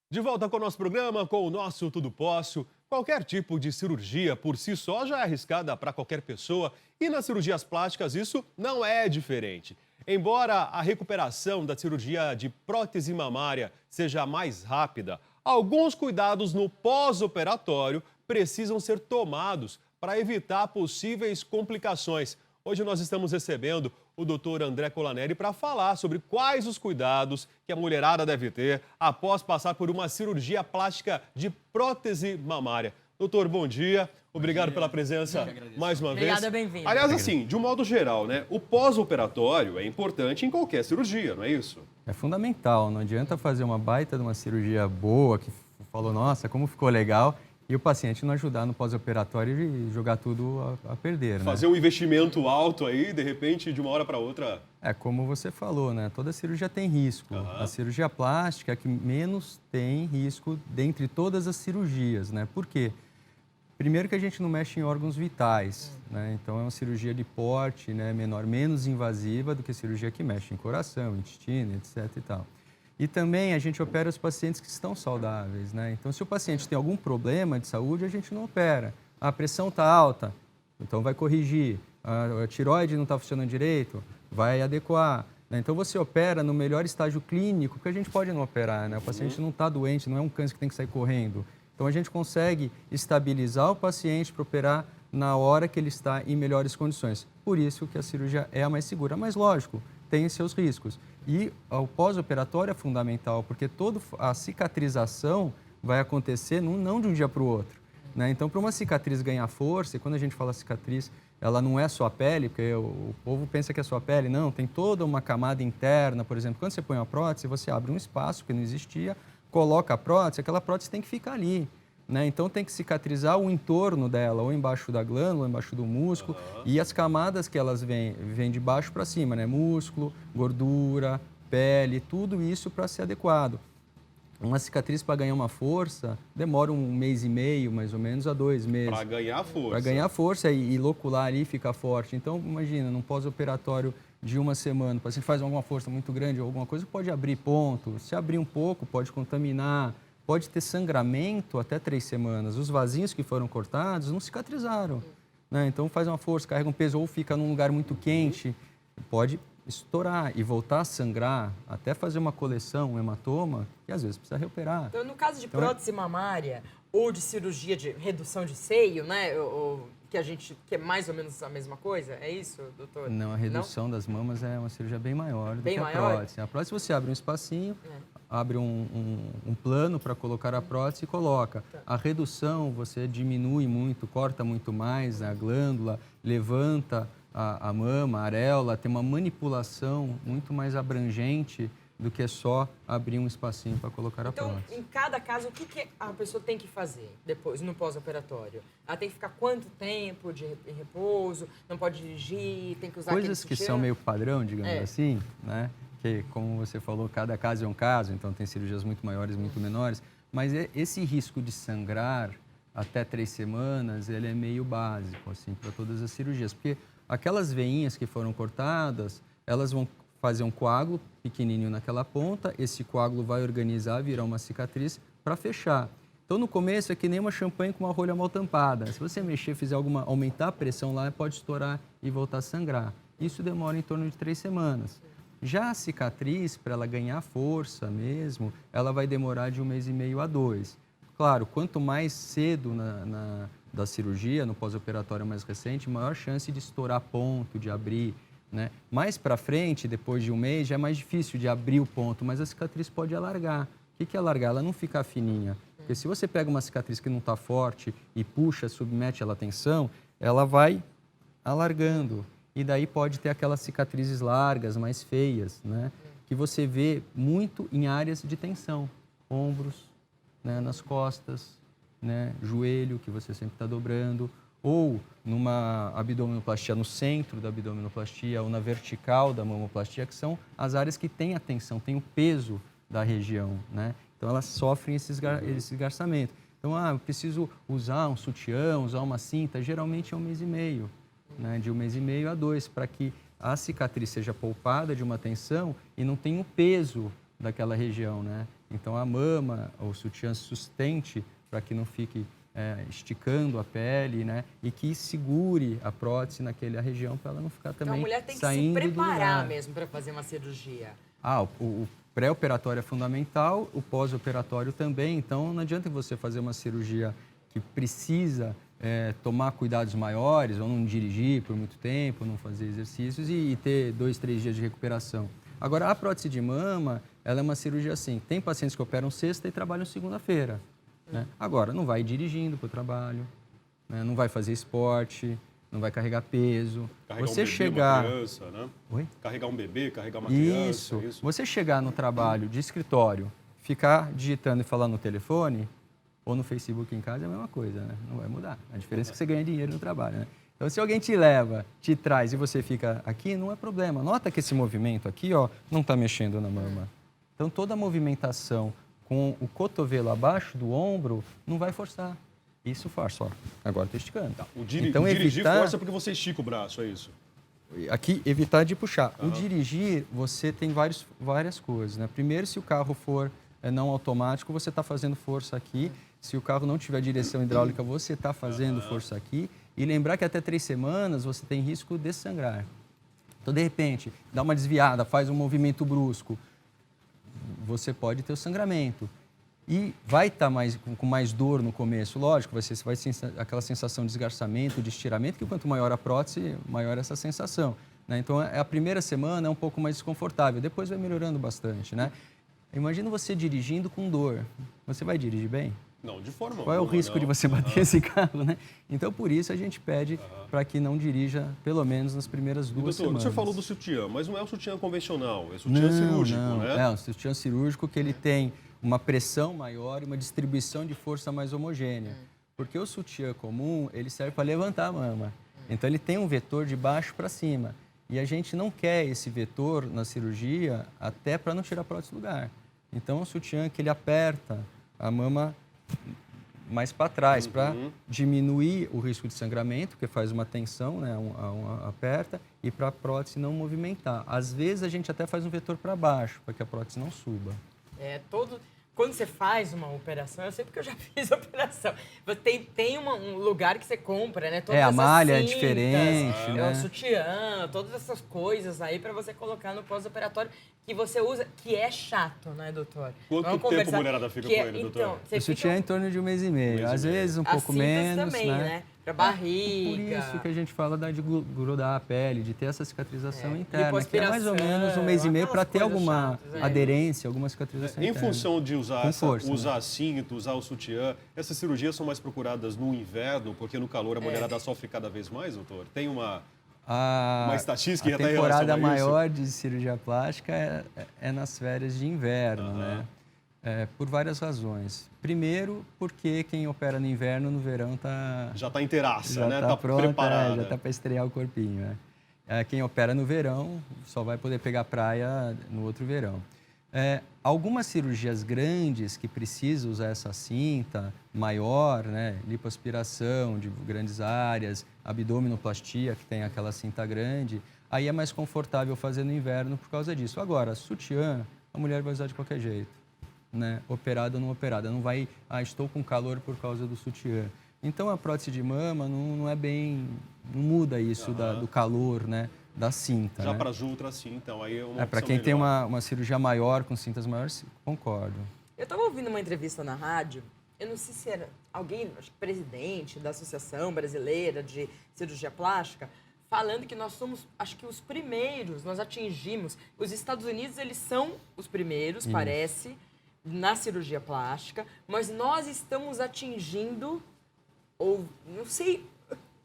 De volta com o nosso programa, com o nosso Tudo Posso. Qualquer tipo de cirurgia por si só já é arriscada para qualquer pessoa e nas cirurgias plásticas isso não é diferente. Embora a recuperação da cirurgia de prótese mamária seja mais rápida, alguns cuidados no pós-operatório precisam ser tomados para evitar possíveis complicações. Hoje nós estamos recebendo o doutor André Colaneri para falar sobre quais os cuidados que a mulherada deve ter após passar por uma cirurgia plástica de prótese mamária. Doutor, bom dia. Obrigado pela presença mais uma vez. Obrigada, bem-vindo. Aliás, assim, de um modo geral, né? O pós-operatório é importante em qualquer cirurgia, não é isso? É fundamental, não adianta fazer uma baita de uma cirurgia boa, que falou, nossa, como ficou legal, e o paciente não ajudar no pós-operatório e jogar tudo a perder, né? Fazer um investimento alto aí, de repente, de uma hora para outra. É como você falou, né? Toda cirurgia tem risco. A cirurgia plástica é a que menos tem risco dentre todas as cirurgias, né? Por quê? Primeiro que a gente não mexe em órgãos vitais, né? Então é uma cirurgia de porte, né, menor, menos invasiva do que cirurgia que mexe em coração, intestino, etc e tal. E também a gente opera os pacientes que estão saudáveis, né? Então, se o paciente tem algum problema de saúde, a gente não opera. A pressão está alta, então vai corrigir. A tireoide não está funcionando direito, vai adequar. Né? Então, você opera no melhor estágio clínico, que a gente pode não operar, né? O paciente não está doente, não é um câncer que tem que sair correndo. Então, a gente consegue estabilizar o paciente para operar na hora que ele está em melhores condições. Por isso que a cirurgia é a mais segura. Mas, lógico, tem seus riscos. E o pós-operatório é fundamental, porque toda a cicatrização vai acontecer não de um dia para o outro. Né? Então, para uma cicatriz ganhar força, e quando a gente fala cicatriz, ela não é só a pele, porque o povo pensa que é só a pele, não, tem toda uma camada interna, por exemplo, quando você põe uma prótese, você abre um espaço que não existia, coloca a prótese, aquela prótese tem que ficar ali. Né? Então tem que cicatrizar o entorno dela, ou embaixo da glândula, ou embaixo do músculo, e as camadas que elas vêm de baixo para cima, né? Músculo, gordura, pele, tudo isso para ser adequado. Uma cicatriz para ganhar uma força demora 1 mês e meio, mais ou menos, a 2 meses. Para ganhar força. Para ganhar força e locular ali ficar forte. Então, imagina, num pós-operatório de uma semana, o paciente faz alguma força muito grande ou alguma coisa, pode abrir ponto. Se abrir um pouco, pode contaminar. Pode ter sangramento até 3 semanas. Os vasinhos que foram cortados não cicatrizaram. Né? Então faz uma força, carrega um peso ou fica num lugar muito quente, pode estourar e voltar a sangrar, até fazer uma coleção, um hematoma, e às vezes precisa reoperar. Então, no caso de prótese mamária ou de cirurgia de redução de seio, né, que é mais ou menos a mesma coisa, é isso, doutor? Não, a redução das mamas é uma cirurgia bem maior do Bem que a maior? prótese. A prótese você abre um espacinho, abre um plano para colocar a prótese e coloca. A redução você diminui muito, corta muito mais a glândula, levanta a mama, a areola, tem uma manipulação muito mais abrangente do que só abrir um espacinho para colocar a Então, prótese. em cada caso, o que a pessoa tem que fazer depois, no pós-operatório? Ela tem que ficar quanto tempo em repouso? Não pode dirigir? Tem que usar Coisas aquele que são meio padrão, digamos É. assim, né? Que, como você falou, cada caso é um caso, então tem cirurgias muito maiores, muito menores, mas esse risco de sangrar até 3 semanas, ele é meio básico, assim, para todas as cirurgias, porque aquelas veinhas que foram cortadas, elas vão fazer um coágulo pequenininho naquela ponta, esse coágulo vai organizar, virar uma cicatriz para fechar. Então, no começo, é que nem uma champanhe com uma rolha mal tampada. Se você mexer, aumentar a pressão lá, pode estourar e voltar a sangrar. Isso demora em torno de 3 semanas. Já a cicatriz, para ela ganhar força mesmo, ela vai demorar de 1 mês e meio a 2. Claro, quanto mais cedo da cirurgia, no pós-operatório mais recente, maior chance de estourar ponto, de abrir. Né? Mais para frente, depois de 1 mês, já é mais difícil de abrir o ponto, mas a cicatriz pode alargar. O que é alargar? Ela não fica fininha. Porque se você pega uma cicatriz que não está forte e puxa, submete ela à tensão, ela vai alargando. E daí pode ter aquelas cicatrizes largas, mais feias, né? Que você vê muito em áreas de tensão. Ombros, né? Nas costas, né? Joelho, que você sempre está dobrando. Ou numa abdominoplastia no centro da abdominoplastia ou na vertical da mamoplastia, que são as áreas que têm a tensão, têm o peso da região, né? Então, elas sofrem esse esgarçamento. Então, eu preciso usar um sutiã, usar uma cinta, geralmente é 1 mês e meio, né? De 1 mês e meio a 2, para que a cicatriz seja poupada de uma tensão e não tenha o peso daquela região, né? Então, a mama, o sutiã sustente para que não fique esticando a pele, né? E que segure a prótese naquela região para ela não ficar Então, também a mulher tem que se saindo do preparar lugar. mesmo para fazer uma cirurgia. O pré-operatório é fundamental, o pós-operatório também. Então, não adianta você fazer uma cirurgia que precisa tomar cuidados maiores, ou não dirigir por muito tempo, não fazer exercícios e ter 2, 3 dias de recuperação. Agora, a prótese de mama, ela é uma cirurgia assim. Tem pacientes que operam sexta e trabalham segunda-feira. Né? Agora, não vai dirigindo para o trabalho, né? Não vai fazer esporte, não vai carregar peso. Carregar Você um bebê, chegar... uma criança, né? Oi? Carregar um bebê, carregar uma Isso. criança. Você chegar no trabalho de escritório, ficar digitando e falar no telefone ou no Facebook em casa é a mesma coisa, né? Não vai mudar. A diferença é que você ganha dinheiro no trabalho, né? Então, se alguém te leva, te traz e você fica aqui, não é problema. Nota que esse movimento aqui, ó, não está mexendo na mama. Então, toda a movimentação com o cotovelo abaixo do ombro não vai forçar. Isso força, ó. Agora estou esticando. Tá. Então, o dirigir evitar... força porque você estica o braço, é isso? Aqui, evitar de puxar. O dirigir, você tem várias coisas, né? Primeiro, se o carro for não automático, você está fazendo força aqui. Se o carro não tiver direção hidráulica, você está fazendo força aqui. E lembrar que até 3 semanas você tem risco de sangrar. Então, de repente, dá uma desviada, faz um movimento brusco, você pode ter o sangramento. E vai estar com mais dor no começo, lógico, vai ser aquela sensação de esgarçamento, de estiramento, que quanto maior a prótese, maior essa sensação. Né? Então, a primeira semana é um pouco mais desconfortável, depois vai melhorando bastante. Né? Imagina você dirigindo com dor. Você vai dirigir bem? Não, de forma Qual é o alguma, risco não. de você bater esse carro, né? Então, por isso, a gente pede para que não dirija, pelo menos nas primeiras 2 Doutor, semanas. o senhor falou do sutiã, mas não é um sutiã convencional, é sutiã cirúrgico, não. né? É um sutiã cirúrgico que ele tem uma pressão maior e uma distribuição de força mais homogênea. Porque o sutiã comum, ele serve para levantar a mama. Então, ele tem um vetor de baixo para cima. E a gente não quer esse vetor na cirurgia até para não tirar a prótese do lugar. Então, é um sutiã que ele aperta a mama mais para trás, para diminuir o risco de sangramento, porque faz uma tensão, né, aperta, e para a prótese não movimentar. Às vezes, a gente até faz um vetor para baixo, para que a prótese não suba. Quando você faz uma operação, eu sei porque eu já fiz operação, tem um lugar que você compra, né? Todas a essas malha é cintas, diferente, né? O sutiã, todas essas coisas aí para você colocar no pós-operatório que você usa, que é chato, né, doutor? Quanto tempo a mulherada fica com ele, doutor? Então, O sutiã é em torno de 1 mês e meio, às vezes um pouco cintas menos, também, né? Pra barriga. Por isso que a gente fala de grudar a pele, de ter essa cicatrização interna, que é lipoaspiração, mais ou menos 1 mês e meio para ter aquelas coisas alguma chatas, aderência, alguma cicatrização Em interna. função de usar força, cinto, usar o sutiã, essas cirurgias são mais procuradas no inverno, porque no calor a mulherada sofre cada vez mais, doutor? Tem uma estatística a até em relação a temporada isso? maior de cirurgia plástica é nas férias de inverno, né? Por várias razões. Primeiro, porque quem opera no inverno, no verão, já está inteiraça, né? Está pronta, preparada. já está para estrear o corpinho. Né? Quem opera no verão só vai poder pegar praia no outro verão. Algumas cirurgias grandes que precisam usar essa cinta maior, né? Lipoaspiração de grandes áreas, abdominoplastia, que tem aquela cinta grande, aí é mais confortável fazer no inverno por causa disso. Agora, sutiã, a mulher vai usar de qualquer jeito. Né? Operada ou não operada, não vai, estou com calor por causa do sutiã. Então a prótese de mama não é bem, não muda isso do calor, né, da cinta. Já né? para as outras, sim, então aí é uma para opção quem tem melhor. uma cirurgia maior com cintas maiores, concordo. Eu estava ouvindo uma entrevista na rádio, eu não sei se era alguém, acho que presidente da Associação Brasileira de Cirurgia Plástica, falando que nós somos, acho que os primeiros, nós atingimos, os Estados Unidos, eles são os primeiros, parece, na cirurgia plástica, mas nós estamos atingindo, ou não sei,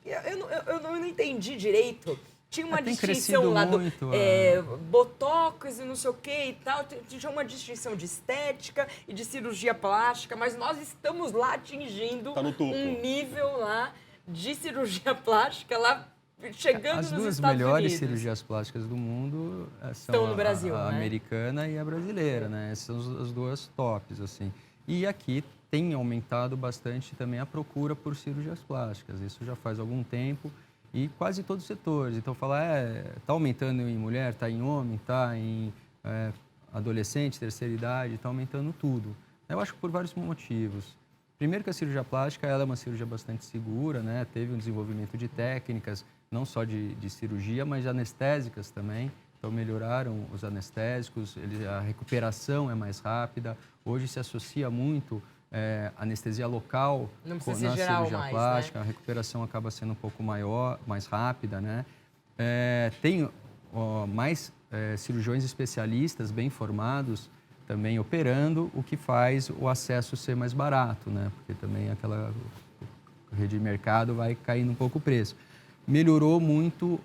eu não entendi direito. Tinha uma distinção lá do botox e não sei o que e tal, tinha uma distinção de estética e de cirurgia plástica, mas nós estamos lá atingindo um nível lá de cirurgia plástica lá chegando nos Estados Unidos. As duas melhores cirurgias plásticas do mundo são no Brasil, a né? americana e a brasileira, né? Essas são as duas tops, assim. E aqui tem aumentado bastante também a procura por cirurgias plásticas. Isso já faz algum tempo e quase todos os setores. Então, falar, está aumentando em mulher, está em homem, está em adolescente, terceira idade, está aumentando tudo. Eu acho que por vários motivos. Primeiro que a cirurgia plástica ela é uma cirurgia bastante segura, né? Teve um desenvolvimento de técnicas, não só de cirurgia, mas anestésicas também. Então, melhoraram os anestésicos, a recuperação é mais rápida. Hoje se associa muito anestesia local Não na precisa ser geral cirurgia mais, plástica. né? A recuperação acaba sendo um pouco maior, mais rápida, né? Tem mais cirurgiões especialistas bem formados também operando, o que faz o acesso ser mais barato, né? Porque também aquela rede de mercado vai caindo um pouco o preço. Melhorou muito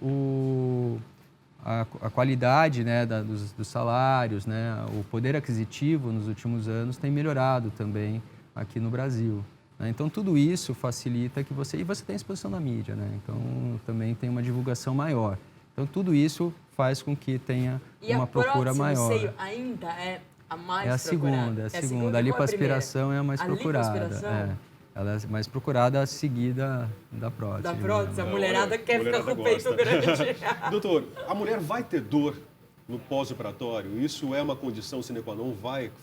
a qualidade, né, dos salários, né? O poder aquisitivo nos últimos anos tem melhorado também aqui no Brasil, né? Então, tudo isso facilita que você tem exposição na mídia, né? Então, também tem uma divulgação maior. Então, tudo isso faz com que tenha uma procura maior. E a prótese no seio ainda é a mais É a procurada? segunda. A lipoaspiração é a mais procurada. lipoaspiração? Ela é mais procurada, seguida da prótese. Da prótese, a né? mulherada quer ficar com o peito gosta. grande. Doutor, a mulher vai ter dor no pós-operatório? Isso é uma condição sine qua non?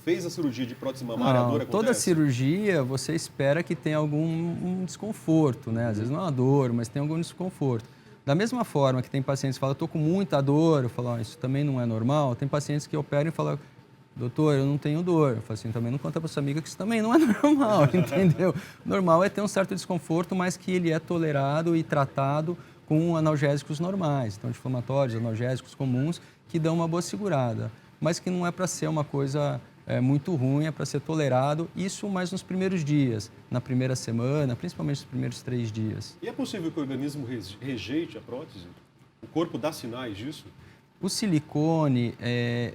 Fez a cirurgia de prótese mamária, a dor acontece? Toda cirurgia você espera que tenha algum desconforto, né? Às vezes não é uma dor, mas tem algum desconforto. Da mesma forma que tem pacientes que falam, estou com muita dor, eu falo, isso também não é normal. Tem pacientes que operam e falam, doutor, eu não tenho dor. Eu falo assim, também não conta para sua amiga que isso também não é normal, entendeu? Normal é ter um certo desconforto, mas que ele é tolerado e tratado com analgésicos normais, então anti-inflamatórios, analgésicos comuns, que dão uma boa segurada, mas que não é para ser uma coisa muito ruim, é para ser tolerado, isso mais nos primeiros dias, na primeira semana, principalmente nos primeiros 3 dias. E é possível que o organismo rejeite a prótese? O corpo dá sinais disso? O silicone,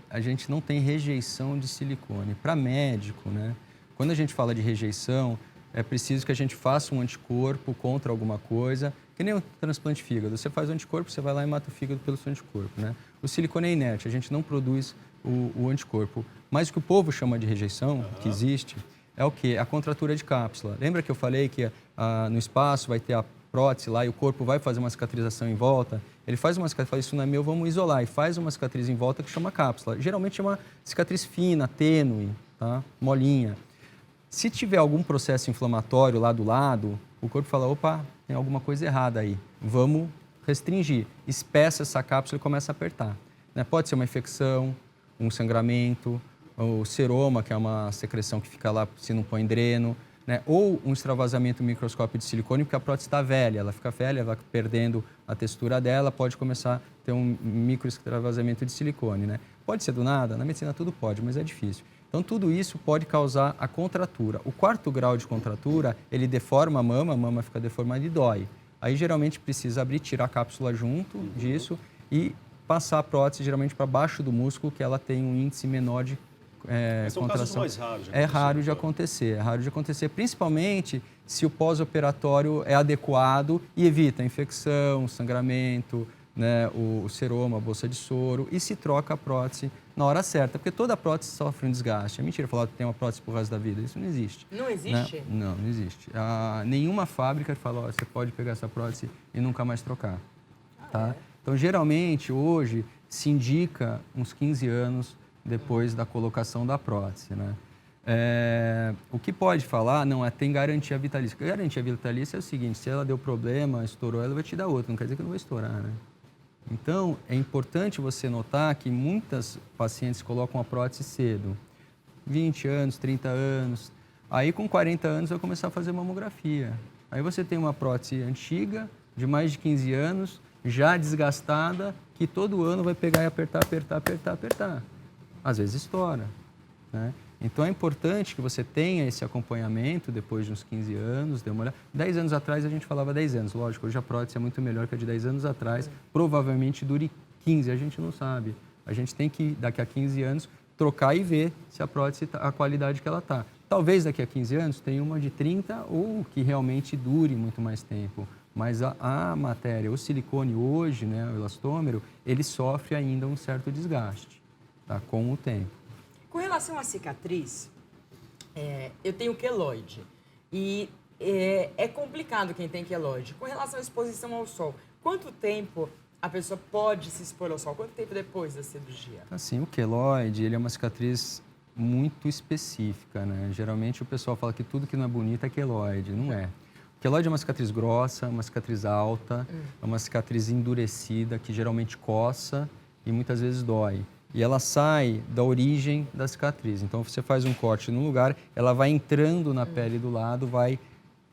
a gente não tem rejeição de silicone. Para médico, né? Quando a gente fala de rejeição, é preciso que a gente faça um anticorpo contra alguma coisa, que nem o transplante de fígado. Você faz o anticorpo, você vai lá e mata o fígado pelo seu anticorpo, né? O silicone é inerte, a gente não produz o anticorpo. Mas o que o povo chama de rejeição, que existe, é o quê? A contratura de cápsula. Lembra que eu falei que no espaço vai ter a prótese lá e o corpo vai fazer uma cicatrização em volta? Ele faz uma cicatriz, fala, isso não é meu, vamos isolar. E faz uma cicatriz em volta que chama cápsula. Geralmente é uma cicatriz fina, tênue, tá? Molinha. Se tiver algum processo inflamatório lá do lado, o corpo fala, opa, tem alguma coisa errada aí, vamos restringir. Espessa essa cápsula e começa a apertar, né? Pode ser uma infecção, um sangramento, o seroma, que é uma secreção que fica lá se não põe dreno, né? Ou um extravasamento microscópio de silicone, porque a prótese está velha, ela fica velha, vai perdendo a textura dela, pode começar a ter um micro extravasamento de silicone, né? Pode ser do nada, na medicina tudo pode, mas é difícil. Então, tudo isso pode causar a contratura. O 4º grau de contratura, ele deforma a mama fica deformada e dói. Aí, geralmente, precisa abrir, tirar a cápsula junto disso e passar a prótese, geralmente, para baixo do músculo, que ela tem um índice menor de são casos mais raros de acontecer. É raro de acontecer, principalmente se o pós-operatório é adequado e evita infecção, sangramento, né, o seroma, a bolsa de soro, e se troca a prótese na hora certa, porque toda prótese sofre um desgaste. É mentira falar que tem uma prótese pro resto da vida, isso não existe. Não existe? Né? Não existe. Nenhuma fábrica fala, você pode pegar essa prótese e nunca mais trocar. Tá? Então, geralmente, hoje, se indica uns 15 anos depois da colocação da prótese, né? O que pode falar, tem garantia vitalícia. Garantia vitalícia é o seguinte, se ela deu problema, estourou, ela vai te dar outra, não quer dizer que não vai estourar, né? Então, é importante você notar que muitas pacientes colocam a prótese cedo, 20 anos, 30 anos, aí com 40 anos vai começar a fazer mamografia. Aí você tem uma prótese antiga, de mais de 15 anos, já desgastada, que todo ano vai pegar e apertar, apertar, apertar, apertar. Às vezes estoura, né? Então, é importante que você tenha esse acompanhamento depois de uns 15 anos, dê uma olhada. 10 anos atrás a gente falava 10 anos, lógico, hoje a prótese é muito melhor que a de 10 anos atrás, provavelmente dure 15, a gente não sabe. A gente tem que, daqui a 15 anos, trocar e ver se a prótese, a qualidade que ela está. Talvez daqui a 15 anos tenha uma de 30 ou que realmente dure muito mais tempo. Mas a matéria, o silicone hoje, né, o elastômero, ele sofre ainda um certo desgaste, tá, com o tempo. Com relação à cicatriz, eu tenho queloide e é complicado quem tem queloide. Com relação à exposição ao sol, quanto tempo a pessoa pode se expor ao sol? Quanto tempo depois da cirurgia? Assim, o queloide, ele é uma cicatriz muito específica, né? Geralmente o pessoal fala que tudo que não é bonito é queloide, não é. O queloide é uma cicatriz grossa, uma cicatriz alta, é uma cicatriz endurecida, que geralmente coça e muitas vezes dói. E ela sai da origem da cicatriz. Então, você faz um corte num lugar, ela vai entrando na pele do lado, vai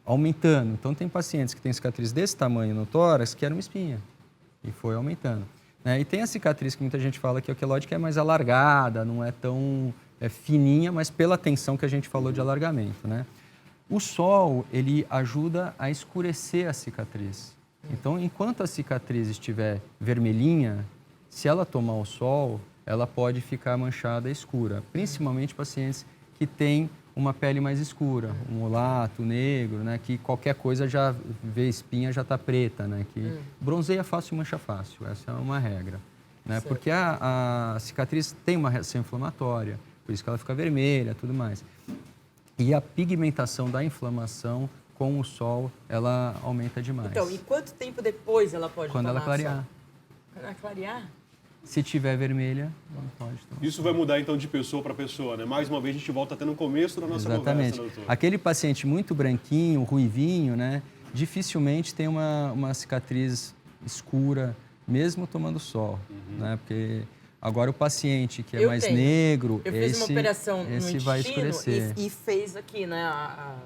aumentando. Então, tem pacientes que têm cicatriz desse tamanho no tórax, que era uma espinha, e foi aumentando. Né? E tem a cicatriz que muita gente fala que é o queloide, que é mais alargada, não é tão fininha, mas pela tensão que a gente falou de alargamento, né? O sol, ele ajuda a escurecer a cicatriz. Então, enquanto a cicatriz estiver vermelhinha, se ela tomar o sol, ela pode ficar manchada escura. Principalmente pacientes que têm uma pele mais escura, um mulato, negro, né? Que qualquer coisa já vê espinha, já está preta, né? Que bronzeia fácil e mancha fácil. Essa é uma regra. Né? Porque a cicatriz tem uma reação inflamatória, por isso que ela fica vermelha, tudo mais. E a pigmentação da inflamação com o sol, ela aumenta demais. Então, e quanto tempo depois ela pode Quando ela tomar clarear. sol? Quando ela clarear? Se tiver vermelha, não pode tomar. Isso vai mudar, então, de pessoa para pessoa, né? Mais uma vez, a gente volta até no começo da nossa Exatamente. conversa, doutor. Aquele paciente muito branquinho, ruivinho, né? Dificilmente tem uma cicatriz escura, mesmo tomando sol, né? Porque agora o paciente que é Eu mais tenho. negro, Eu fiz esse, uma operação no esse vai intestino escurecer. e fez aqui, né, a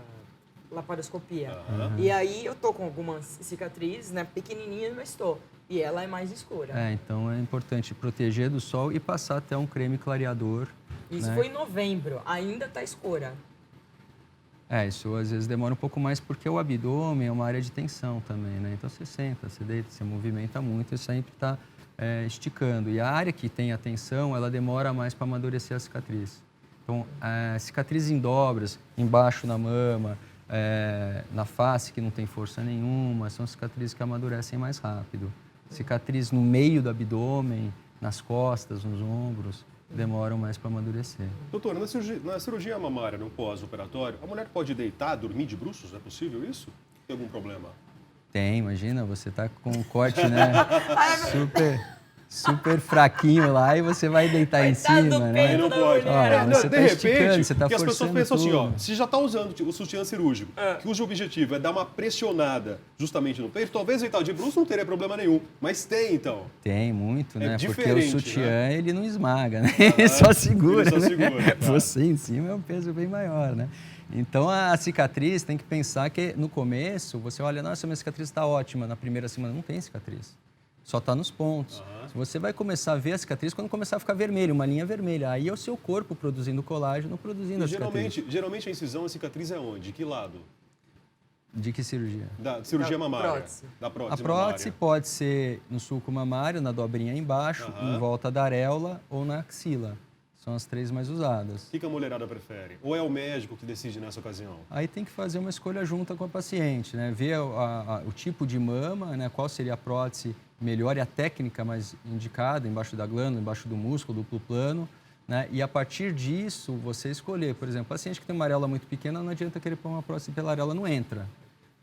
laparoscopia. E aí eu tô com algumas cicatrizes, né, pequenininhas, mas estou. E ela é mais escura. Então é importante proteger do sol e passar até um creme clareador. Isso né? foi em novembro, ainda tá escura. Isso às vezes demora um pouco mais porque o abdômen é uma área de tensão também, né? Então você senta, você deita, você movimenta muito e sempre está esticando. E a área que tem a tensão, ela demora mais para amadurecer a cicatriz. Então, cicatrizes em dobras, embaixo na mama, na face que não tem força nenhuma, são cicatrizes que amadurecem mais rápido. Cicatriz no meio do abdômen, nas costas, nos ombros, demoram mais para amadurecer. Doutora, na cirurgia mamária, no pós-operatório, a mulher pode deitar, dormir de bruços? É possível isso? Tem algum problema? Tem, imagina, você tá com um corte, né, super fraquinho lá e você vai deitar em Coitado do cima, né? Aí não da pode. mulher. Você de tá esticando, repente, você tá que as pessoas forçando pensam assim, ó, tudo. se já está usando o sutiã cirúrgico, cujo objetivo é dar uma pressionada justamente no peito, talvez deitar de bruços não teria problema nenhum. Mas tem, então. Tem muito, né? Porque o diferente, sutiã, né? ele não esmaga, né? Ele só segura, ele só né? segura, tá. Você em cima é um peso bem maior, né? Então, a cicatriz tem que pensar que no começo, você olha, nossa, minha cicatriz está ótima, na primeira semana não tem cicatriz. Só está nos pontos. Você vai começar a ver a cicatriz quando começar a ficar vermelho, uma linha vermelha. Aí é o seu corpo produzindo colágeno, produzindo E a cicatriz. geralmente a incisão, a cicatriz é onde? Que lado? De que cirurgia? Da cirurgia Da mamária. prótese. Da A prótese prótese mamária. pode ser no sulco mamário, na dobrinha embaixo, em volta da areola ou na axila. São as três mais usadas. O que a mulherada prefere? Ou é o médico que decide nessa ocasião? Aí tem que fazer uma escolha junta com a paciente, né? Ver o tipo de mama, né? Qual seria a prótese melhor e a técnica mais indicada, embaixo da glândula, embaixo do músculo, duplo plano, né? E a partir disso, você escolher. Por exemplo, paciente que tem uma areola muito pequena, não adianta querer pôr uma prótese pela areola, não entra.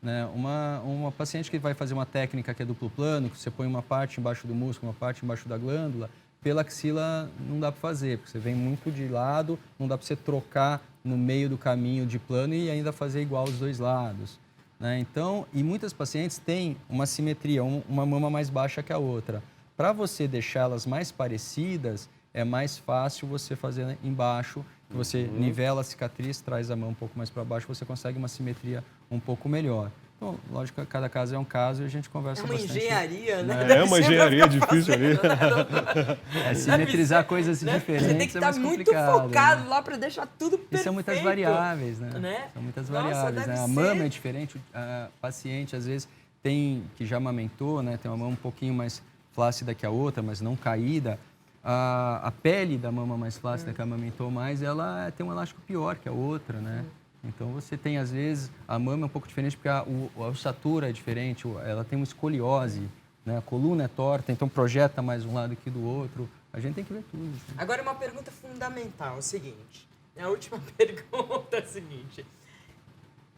Né? Uma paciente que vai fazer uma técnica que é duplo plano, que você põe uma parte embaixo do músculo, uma parte embaixo da glândula, pela axila não dá para fazer, porque você vem muito de lado, não dá para você trocar no meio do caminho de plano e ainda fazer igual os dois lados. Né? Então, e muitas pacientes têm uma simetria, uma mama mais baixa que a outra. Para você deixá-las mais parecidas, é mais fácil você fazer embaixo, que você nivela a cicatriz, traz a mão um pouco mais para baixo, você consegue uma simetria um pouco melhor. Então, lógico que cada caso é um caso e a gente conversa bastante. É uma engenharia, né? É Deve uma ser pra engenharia ficar difícil ali. fazendo. Simetrizar coisas Né? diferentes Você tem que é estar mais muito complicado, focado né? lá para deixar tudo perfeito. E são muitas variáveis, né? Né? São muitas Nossa, variáveis, deve né? A ser. mama é diferente, a paciente às vezes que já amamentou, né? Tem uma mama um pouquinho mais flácida que a outra, mas não caída. A pele da mama mais flácida que amamentou mais, ela tem um elástico pior que a outra, né? Então você tem às vezes a mama é um pouco diferente porque a ossatura é diferente, ela tem uma escoliose, né? A coluna é torta, então projeta mais um lado que do outro. A gente tem que ver tudo. Né? Agora, uma pergunta fundamental, é o seguinte. A última pergunta é a seguinte.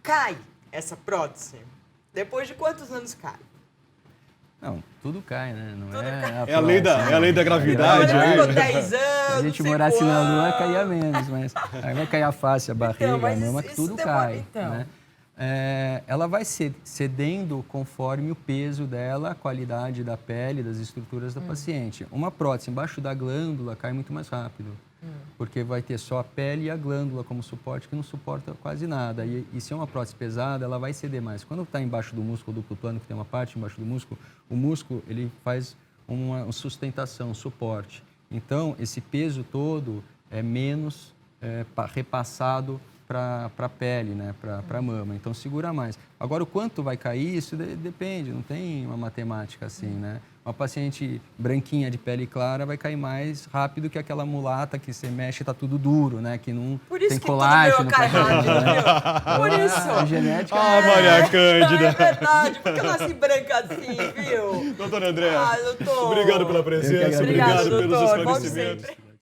Cai essa prótese? Depois de quantos anos cai? Não, tudo cai, né? Não Tudo é cai. a É a lei da, próxima. é a lei da gravidade. Olha, aí. ficou 10 anos. Se a gente não sei morasse na Lua, quanto. caía menos, mas aí vai cair a face, a barriga, mas a mama, isso tudo demora, cai. então. Né? Ela vai cedendo conforme o peso dela, a qualidade da pele, das estruturas da paciente. Uma prótese embaixo da glândula cai muito mais rápido, porque vai ter só a pele e a glândula como suporte, que não suporta quase nada. E se é uma prótese pesada, ela vai ceder mais. Quando está embaixo do músculo duplo plano, que tem uma parte embaixo do músculo, o músculo ele faz uma sustentação, um suporte. Então, esse peso todo é menos repassado para a pele, né? Para a mama. Então, segura mais. Agora, o quanto vai cair, isso depende, não tem uma matemática assim, né? Uma paciente branquinha de pele clara vai cair mais rápido que aquela mulata que você mexe e está tudo duro, né? Que não Por isso tem que colágeno. tudo meu cai rápido, viu? Por A isso. genética Ah, Maria É Cândida. verdade, porque eu nasci branca assim, viu? Doutora Andréa, Ah, doutor. obrigado pela presença, agradeço. obrigado Obrigado, pelos doutor. Volte esclarecimentos. sempre.